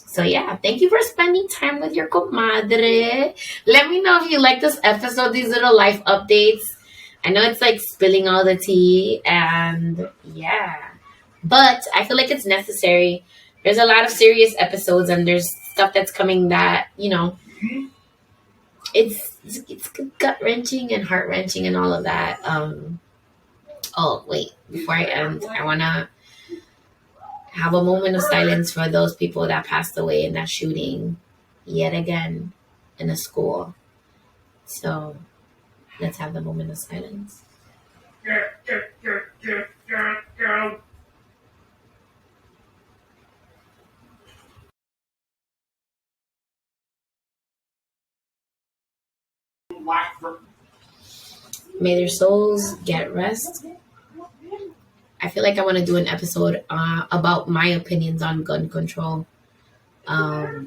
So yeah, thank you for spending time with your comadre. Let me know if you like this episode, these little life updates. I know it's like spilling all the tea, and yeah, but I feel like it's necessary. There's a lot of serious episodes, and there's stuff that's coming that, you know, it's gut wrenching and heart wrenching and all of that. Oh wait, before I end, I wanna have a moment of silence for those people that passed away in that shooting yet again in a school. So let's have the moment of silence. May their souls get rest. I feel like I want to do an episode about my opinions on gun control. As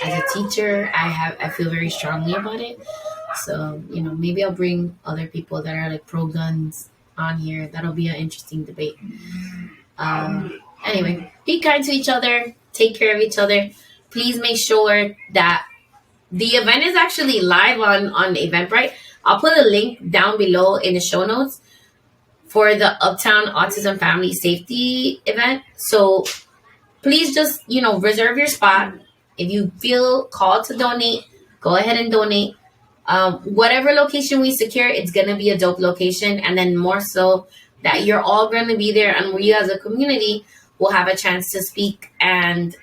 a teacher, I feel very strongly about it. So, you know, maybe I'll bring other people that are like pro guns on here. That'll be an interesting debate. Anyway, be kind to each other. Take care of each other. Please make sure that the event is actually live on Eventbrite. I'll put a link down below in the show notes for the Uptown Autism Family Safety event. So please just, you know, reserve your spot. If you feel called to donate, go ahead and donate. Whatever location we secure, it's going to be a dope location. And then more so that you're all going to be there, and we as a community will have a chance to speak and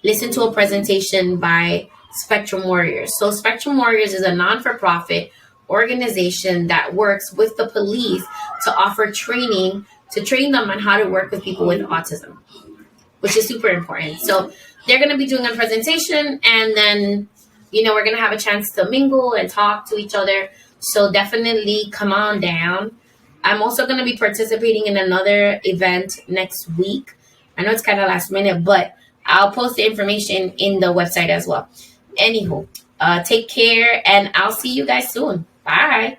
listen to a presentation by Spectrum Warriors. So Spectrum Warriors is a non-for-profit organization that works with the police to offer training, to train them on how to work with people with autism, which is super important. So they're going to be doing a presentation, and then, you know, we're going to have a chance to mingle and talk to each other. So definitely come on down. I'm also going to be participating in another event next week. I know it's kind of last minute, but I'll post the information in the website as well. Anywho, take care, and I'll see you guys soon. Bye.